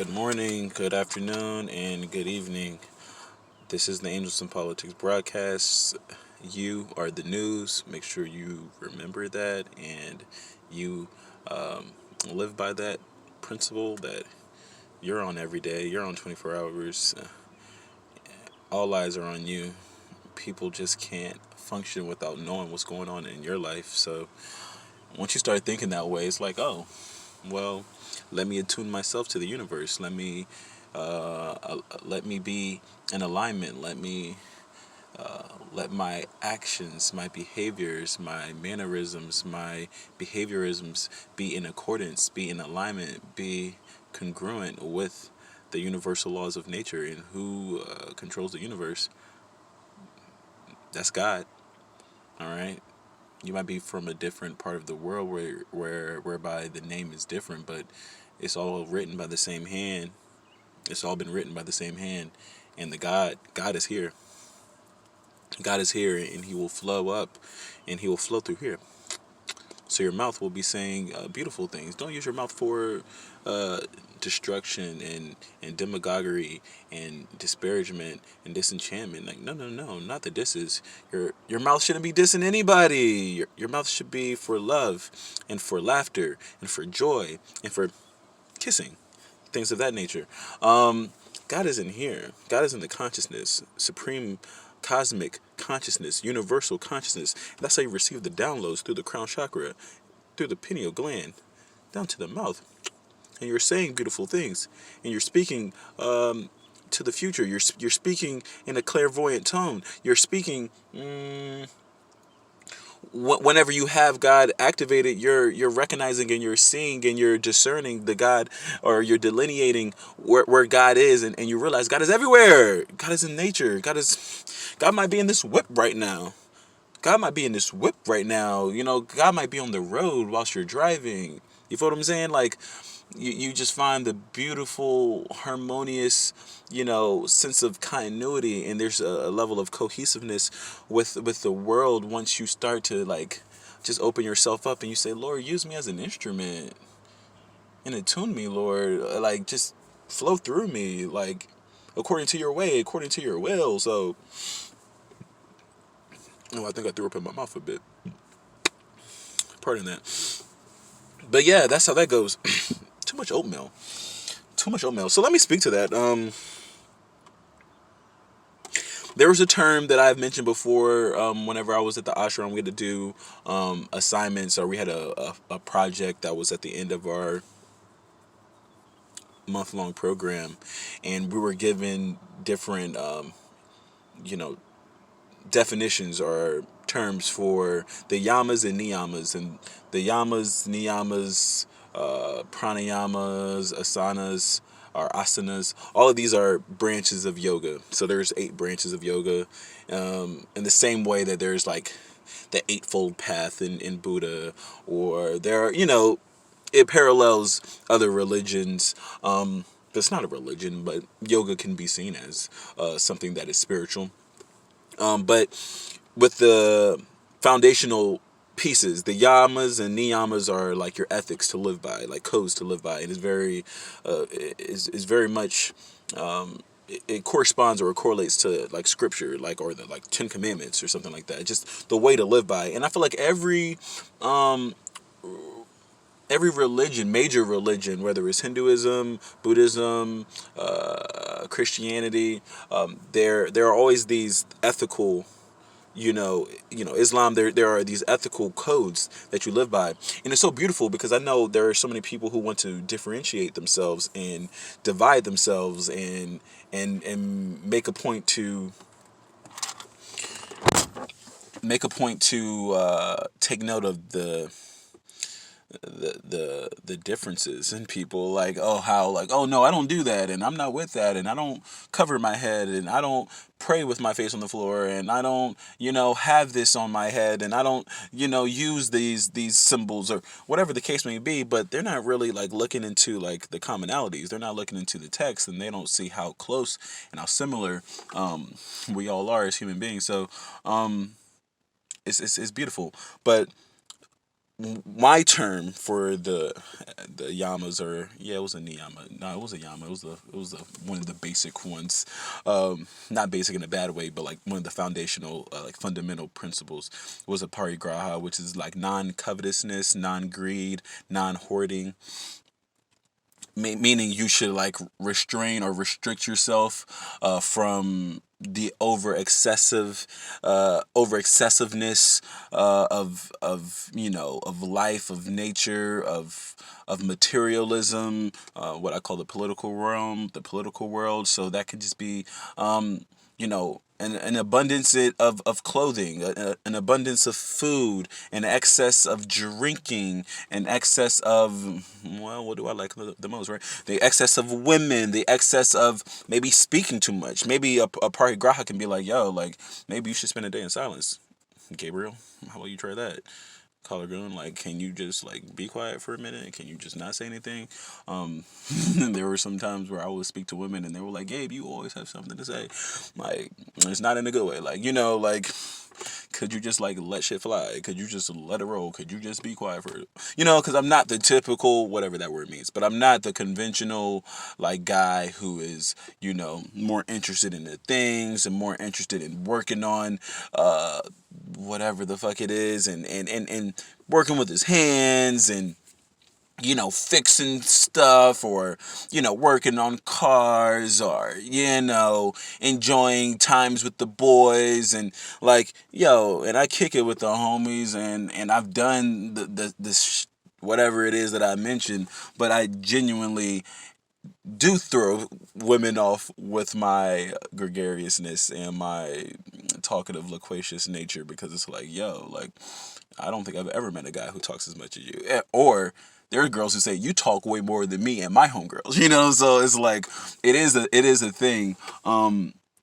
Good morning, good afternoon, and good evening. This is the Angels in Politics broadcast. You are the news. Make sure you remember that and you live by that principle that you're on every day. You're on 24 hours. All eyes are on you. People just can't function without knowing what's going on in your life. So once you start thinking that way, it's like, oh, well, let me attune myself to the universe. Let me be in alignment. Let my actions, my behaviors, my mannerisms, my behaviorisms be in accordance, be in alignment, be congruent with the universal laws of nature. And who controls the universe? That's God. All right. You might be from a different part of the world whereby the name is different, but it's all written by the same hand. It's all been written by the same hand, and the God is here. God is here, and He will flow up, and He will flow through here. So your mouth will be saying beautiful things. Don't use your mouth for uh, destruction and demagoguery and disparagement and disenchantment. Like no, no, no, not the disses. Your mouth shouldn't be dissing anybody. Your mouth should be for love and for laughter and for joy and for kissing, things of that nature. God is in here. God is in the consciousness, supreme cosmic consciousness, universal consciousness. That's how you receive the downloads through the crown chakra, through the pineal gland, down to the mouth. And you're saying beautiful things, and you're speaking to the future. You're speaking in a clairvoyant tone. You're speaking. Whenever you have God activated, you're recognizing and you're seeing and you're discerning the God, or you're delineating where God is, and you realize God is everywhere. God is in nature. God might be in this whip right now. God might be in this whip right now. God might be on the road whilst you're driving. You feel what I'm saying? Like, you just find the beautiful, harmonious, sense of continuity, and there's a level of cohesiveness with the world once you start to like just open yourself up and you say, Lord, use me as an instrument and attune me, Lord. Like, just flow through me, like according to your way, according to your will. So, oh, I think I threw up in my mouth a bit. Pardon that. But yeah, that's how that goes. Too much oatmeal. Too much oatmeal. So let me speak to that. There was a term that I've mentioned before. Whenever I was at the ashram, we had to do assignments, or we had a project that was at the end of our month-long program, and we were given different, you know, definitions or terms for the yamas and niyamas, and the yamas, niyamas, pranayamas, asanas, or asanas. All of these are branches of yoga. So there's 8 branches of yoga, in the same way that there's like the eightfold path in Buddha, or there are, it parallels other religions. It's not a religion, but yoga can be seen as something that is spiritual. But with the foundational pieces, the yamas and niyamas are like your ethics to live by, like codes to live by. It is very, is very much. It corresponds or it correlates to like scripture, like, or the like 10 Commandments or something like that. Just the way to live by. And I feel like every religion, major religion, whether it's Hinduism, Buddhism, Christianity, there are always these ethical, Islam. There are these ethical codes that you live by, and it's so beautiful because I know there are so many people who want to differentiate themselves and divide themselves and make a point to take note of the differences in people, like, oh, how, like, oh no, I don't do that, and I'm not with that, and I don't cover my head, and I don't pray with my face on the floor, and I don't have this on my head, and I don't use these symbols, or whatever the case may be. But they're not really like looking into like the commonalities. They're not looking into the text, and they don't see how close and how similar we all are as human beings. So it's beautiful. But my term for the yamas, or yeah, it was a niyama. No, it was a yama. It was one of the basic ones. Not basic in a bad way, but like one of the foundational, like fundamental principles was a parigraha, which is like non-covetousness, non-greed, non-hoarding, meaning you should like restrain or restrict yourself from the over excessiveness of of life, of nature, of materialism, what I call the political realm, the political world. So that could just be an abundance of clothing, an abundance of food, an excess of drinking, an excess of, well, what do I like the most, right? The excess of women, the excess of maybe speaking too much. Maybe a party graha can be like, yo, like, maybe you should spend a day in silence. Gabriel, how about you try that? Collar Goon, like, can you just like be quiet for a minute? Can you just not say anything? Um, there were some times where I would speak to women and they were like, Gabe, you always have something to say. Like, it's not in a good way. Like, like, could you just like let shit fly? Could you just let it roll? Could you just be quiet for, because I'm not the typical, whatever that word means, but I'm not the conventional like guy who is, more interested in the things and more interested in working on whatever the fuck it is, and working with his hands, and fixing stuff, or working on cars, or enjoying times with the boys, and like, and I kick it with the homies, and I've done this whatever it is that I mentioned, but I genuinely do throw women off with my gregariousness and my talkative, loquacious nature, because it's like, like, I don't think I've ever met a guy who talks as much as you. Or there are girls who say you talk way more than me and my homegirls. So it's like it is a thing.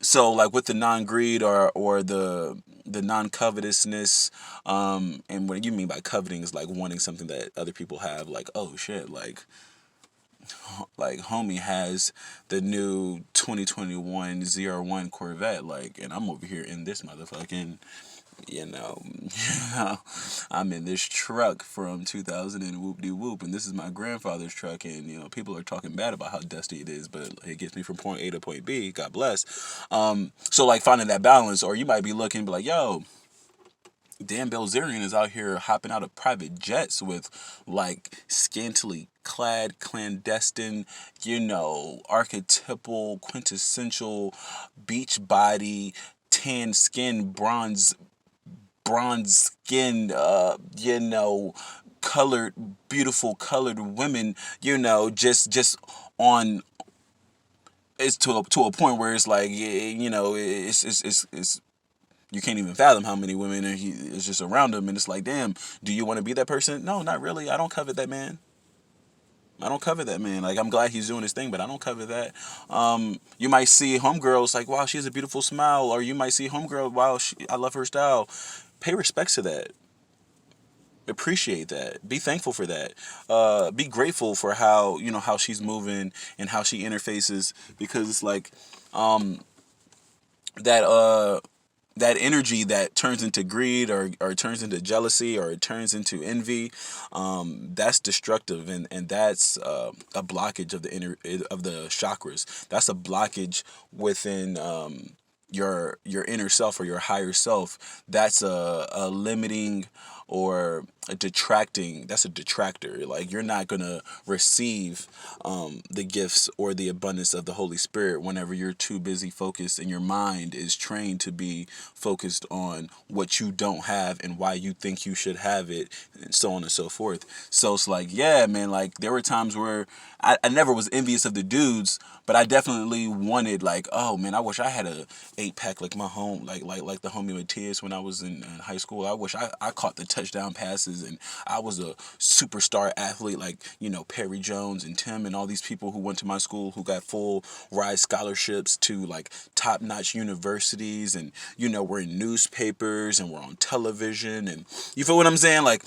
So like with the non-greed, or the non-covetousness, and what you mean by coveting is like wanting something that other people have. Like, oh shit, like homie has the new 2021 ZR1 Corvette, like, and I'm over here in this motherfucking, you know, I'm in this truck from 2000 and whoop de whoop, and this is my grandfather's truck, and people are talking bad about how dusty it is, but it gets me from point A to point B. God bless. So like finding that balance, or you might be looking, be like, yo, Dan Bilzerian is out here hopping out of private jets with like scantily clad, clandestine, archetypal, quintessential beach body, tan skin, bronze skin, colored, beautiful colored women, just on. It's to a point where it's like, it's you can't even fathom how many women he is just around him, and it's like, damn, do you want to be that person? No, not really. I don't covet that man. I don't covet that man. Like, I'm glad he's doing his thing, but I don't covet that. You might see homegirls like, wow, she has a beautiful smile, or you might see homegirl, wow, I love her style. Pay respects to that. Appreciate that. Be thankful for that. Be grateful for how she's moving and how she interfaces, because it's like, that that energy that turns into greed, or turns into jealousy, or it turns into envy, that's destructive, and that's a blockage of the of the chakras. That's a blockage within your inner self, or your higher self. That's a limiting, or a detracting. That's a detractor. Like, you're not gonna receive the gifts or the abundance of the Holy Spirit whenever you're too busy focused, and your mind is trained to be focused on what you don't have and why you think you should have it, and so on and so forth. So it's like, yeah, man, like, there were times where I never was envious of the dudes, but I definitely wanted, like, oh man, I wish I had a 8-pack like my home, like the homie Matias when I was in high school. I wish I caught the touchdown passes, and I was a superstar athlete, like, Perry Jones and Tim and all these people who went to my school, who got full ride scholarships to like top-notch universities, and we're in newspapers, and we're on television, and you feel what I'm saying? Like,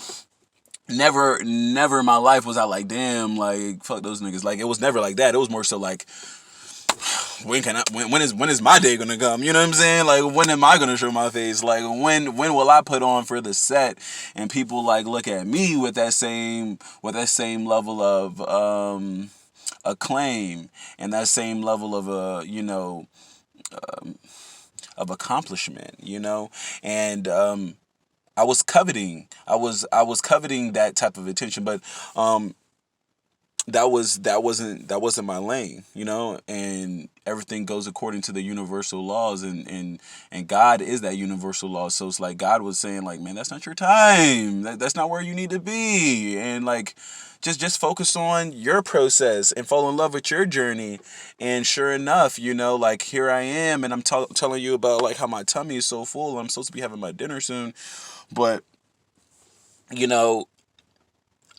never in my life was I like, damn, like, fuck those niggas. Like, it was never like that. It was more so like, when is my day gonna come? You know what I'm saying? Like, when am I gonna show my face? Like, when will I put on for the set and people like look at me with that same level of acclaim and that same level of of accomplishment, and I was coveting that type of attention, but that wasn't my lane, and everything goes according to the universal laws, and God is that universal law. So it's like God was saying, like, man, that's not your time. That's not where you need to be. And like, just focus on your process and fall in love with your journey. And sure enough, like, here I am, and I'm telling you about like how my tummy is so full. I'm supposed to be having my dinner soon, but you know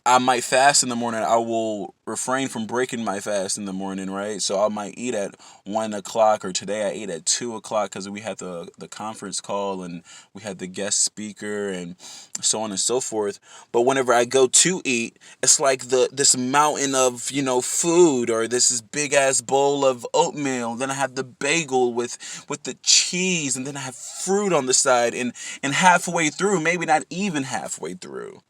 I might fast in the morning. I will refrain from breaking my fast in the morning, right? So I might eat at 1 o'clock, or today I ate at 2 o'clock because we had the conference call and we had the guest speaker and so on and so forth. But whenever I go to eat, it's like this mountain of food, or this big ass bowl of oatmeal. Then I have the bagel with the cheese, and then I have fruit on the side, and halfway through, maybe not even halfway through.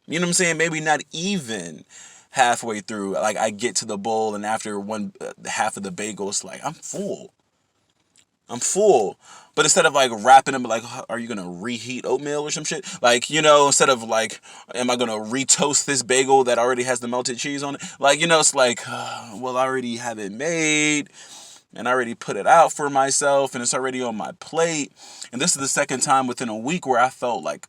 You know what I'm saying? Maybe not even halfway through. Like, I get to the bowl, and after one half of the bagel, it's like, I'm full. I'm full. But instead of like wrapping them, like, are you gonna reheat oatmeal or some shit? Like, instead of like, am I gonna retoast this bagel that already has the melted cheese on it? Like, it's like, well, I already have it made, and I already put it out for myself, and it's already on my plate. And this is the second time within a week where I felt like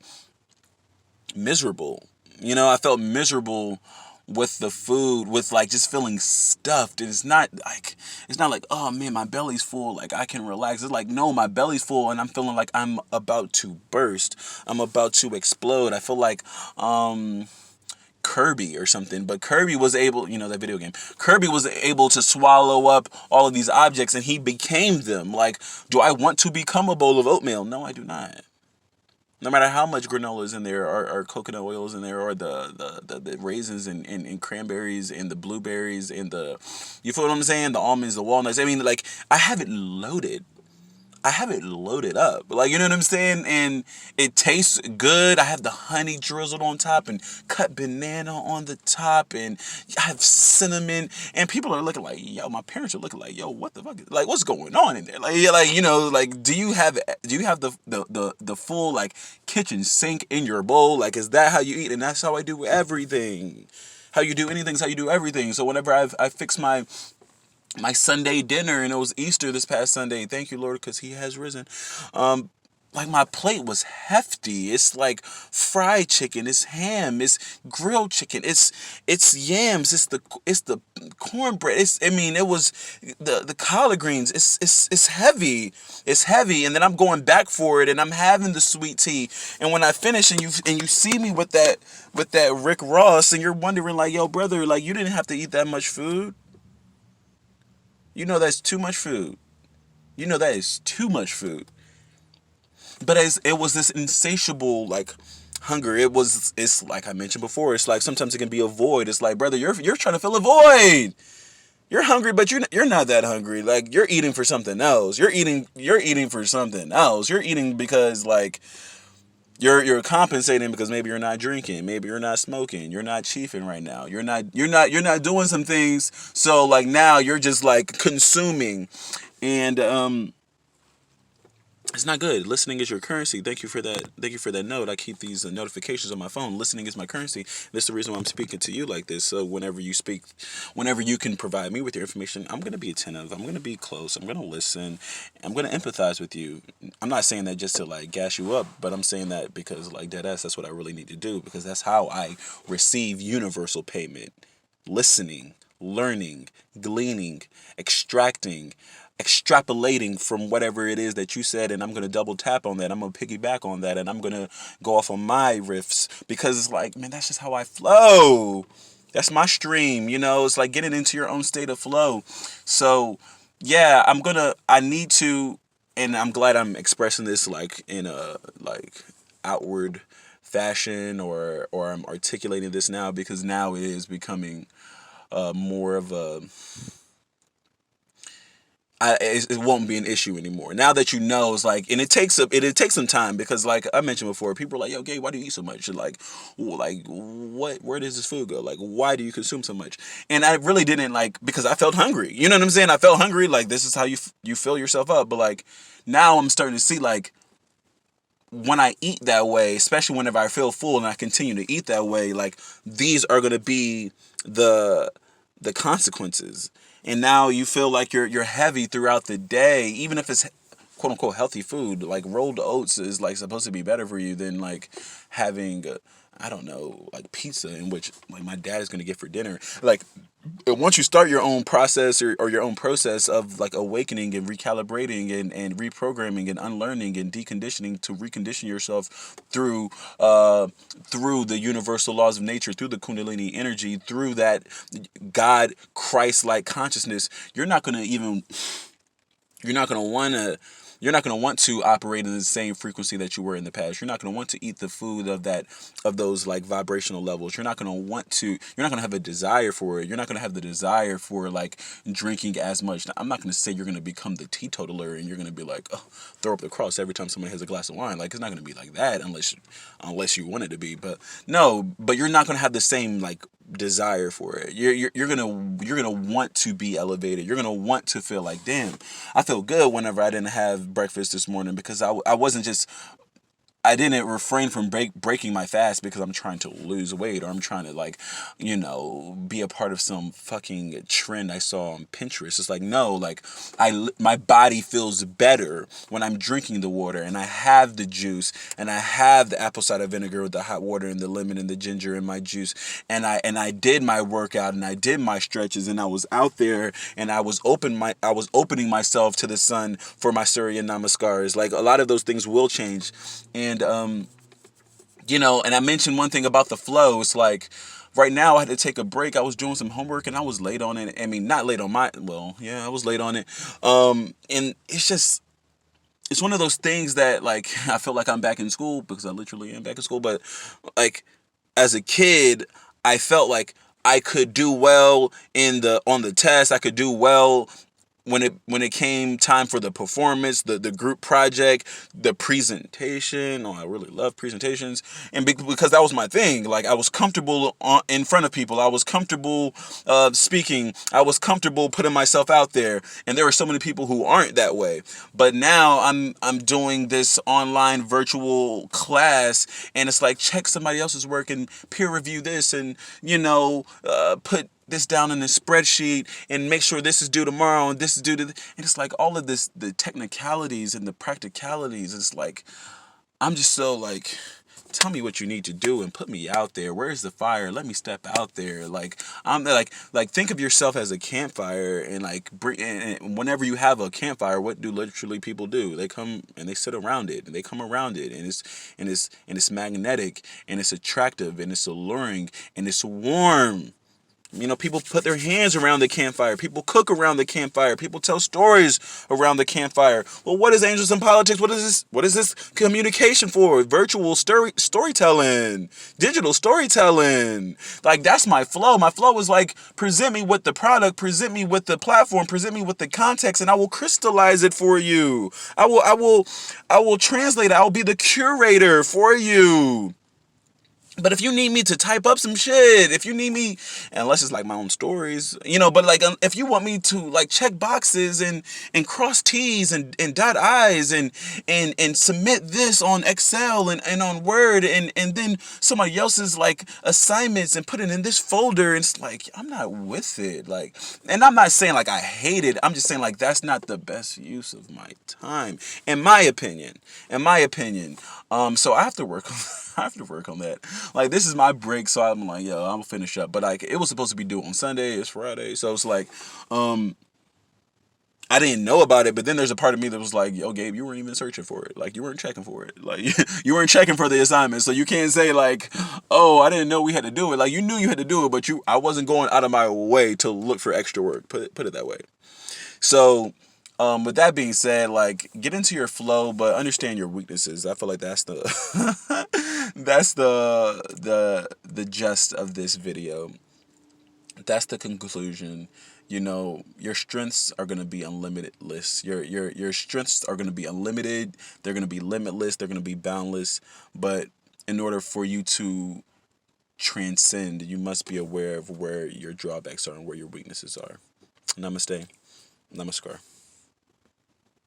miserable. I felt miserable with the food, with like just feeling stuffed. And it's not like, oh man, my belly's full, like I can relax. It's like, no, my belly's full and I'm feeling like I'm about to burst. I'm about to explode. I feel like Kirby or something, but Kirby was able, that video game. Kirby was able to swallow up all of these objects and he became them. Like, do I want to become a bowl of oatmeal? No, I do not. No matter how much granola is in there, or coconut oil is in there, or the raisins and cranberries and the blueberries and you feel what I'm saying? The almonds, the walnuts. I mean, like, I have it loaded. I have it loaded up. Like, you know what I'm saying? And it tastes good. I have the honey drizzled on top and cut banana on the top, and I have cinnamon. And people are looking like, yo, my parents are looking like, yo, what the fuck? Like, what's going on in there? Like, yeah, like, like, do you have the full like kitchen sink in your bowl? Like, is that how you eat? And that's how I do everything. How you do anything is how you do everything. So whenever I fix my Sunday dinner, and it was Easter this past Sunday. Thank you, Lord, because He has risen. Like, my plate was hefty. It's like fried chicken, it's ham, it's grilled chicken, it's yams, it's the cornbread. It was the collard greens. It's heavy. It's heavy, and then I'm going back for it, and I'm having the sweet tea. And when I finish, and you see me with that Rick Ross, and you're wondering like, yo, brother, like, you didn't have to eat that much food. That's too much food. That is too much food. But as it was this insatiable like hunger, it's like I mentioned before. It's like sometimes it can be a void. It's like, brother, you're trying to fill a void. You're hungry, but you're not that hungry. Like, you're eating for something else. You're eating for something else. You're eating because like you're compensating because maybe you're not drinking, maybe you're not smoking, you're not chiefing right now. You're not doing some things. So like now you're just like consuming, and it's not good. Listening is your currency. Thank you for that. Thank you for that note. I keep these notifications on my phone. Listening is my currency. This is the reason why I'm speaking to you like this. So whenever you speak, whenever you can provide me with your information, I'm going to be attentive. I'm going to be close. I'm going to listen. I'm going to empathize with you. I'm not saying that just to like gas you up, but I'm saying that because like dead ass, that's what I really need to do, because that's how I receive universal payment. Listening, learning, gleaning, extrapolating from whatever it is that you said, and I'm going to double tap on that. I'm going to piggyback on that, and I'm going to go off on my riffs, because it's like, man, that's just how I flow. That's my stream. It's like getting into your own state of flow. So yeah, I need to, and I'm glad I'm expressing this like in a like outward fashion, or I'm articulating this now, because now it is becoming more of a, it won't be an issue anymore. Now that you know, it's like, and it takes some time, because like I mentioned before, people are like, yo, Gabe, why do you eat so much? You're like, where does this food go? Like, why do you consume so much? And I really didn't, like, because I felt hungry. You know what I'm saying? I felt hungry. Like, this is how you fill yourself up. But like, now I'm starting to see, like, when I eat that way, especially whenever I feel full and I continue to eat that way, like, these are gonna be the consequences. And now you feel like you're heavy throughout the day, even if it's quote unquote healthy food. Like, rolled oats is like supposed to be better for you than like having I don't know, like pizza, in which like my dad is gonna get for dinner. Like, once you start your own process, or your own process of like awakening and recalibrating and reprogramming and unlearning and deconditioning to recondition yourself through through the universal laws of nature, through the kundalini energy, through that God Christ like consciousness, you're not gonna want to operate in the same frequency that you were in the past. You're not gonna want to eat the food of those like vibrational levels. You're not gonna have a desire for it. You're not gonna have the desire for like drinking as much. Now, I'm not gonna say you're gonna become the teetotaler and you're gonna be like, oh, throw up the cross every time somebody has a glass of wine. Like, it's not gonna be like that unless you want it to be. But no, but you're not gonna have the same like desire for it. You're gonna want to be elevated. You're gonna want to feel like, damn, I feel good whenever I didn't have breakfast this morning, because I wasn't just, I didn't refrain from breaking my fast because I'm trying to lose weight, or I'm trying to like, be a part of some fucking trend I saw on Pinterest. It's like, no, like my body feels better when I'm drinking the water and I have the juice and I have the apple cider vinegar with the hot water and the lemon and the ginger in my juice, and I did my workout and I did my stretches and I was out there and I was opening myself to the sun for my Surya Namaskars. Like, a lot of those things will change. And and I mentioned one thing about the flow. It's like, right now I had to take a break. I was doing some homework and I was late on it. I mean, not late on I was late on it. And it's one of those things that, like, I feel like I'm back in school, because I literally am back in school. But like, as a kid, I felt like I could do well on the test. I could do well when it came time for the performance, the group project, the presentation. Oh, I really love presentations, and because that was my thing. Like, I was comfortable in front of people. I was comfortable speaking. I was comfortable putting myself out there. And there are so many people who aren't that way. But now I'm doing this online virtual class, and it's like, check somebody else's work and peer review this, and put this down in a spreadsheet and make sure this is due tomorrow and this is due to and it's like, all of this, the technicalities and the practicalities. It's like, I'm just so like, tell me what you need to do and put me out there. Where's the fire? Let me step out there. Like, I'm like think of yourself as a campfire, and like and whenever you have a campfire, what do literally people do? They come and they sit around it, and they come around it, and it's magnetic, and it's attractive, and it's alluring, and it's warm. People put their hands around the campfire. People cook around the campfire. People tell stories around the campfire. Well, what is Angels in Politics? What is this? What is this communication for? Virtual storytelling, digital storytelling. Like, that's my flow. My flow is like, present me with the product, present me with the platform, present me with the context, and I will crystallize it for you. I will translate it. I will be the curator for you. But if you need me to type up some shit, if you need me, unless it's like my own stories, but like, if you want me to like check boxes and cross T's and dot I's and submit this on Excel and on Word and then somebody else's like assignments and put it in this folder, and it's like, I'm not with it. Like, and I'm not saying like I hate it. I'm just saying like, that's not the best use of my time, in my opinion. So I have to work on I have to work on that. Like, this is my break, so I'm like, yo, I'm gonna finish up. But like, it was supposed to be due on Sunday. It's Friday, so it's like, I didn't know about it. But then there's a part of me that was like, yo, Gabe, you weren't even searching for it. Like, you weren't checking for it. Like, you weren't checking for the assignment, so you can't say like, oh, I didn't know we had to do it. Like, you knew you had to do it, but I wasn't going out of my way to look for extra work. Put it that way. So, with that being said, like, get into your flow, but understand your weaknesses. I feel like that's the that's the gist of this video. That's the conclusion. You know, your strengths are going to be unlimitless. Your strengths are going to be unlimited. They're going to be limitless. They're going to be boundless. But in order for you to transcend, you must be aware of where your drawbacks are and where your weaknesses are. Namaste. Namaskar.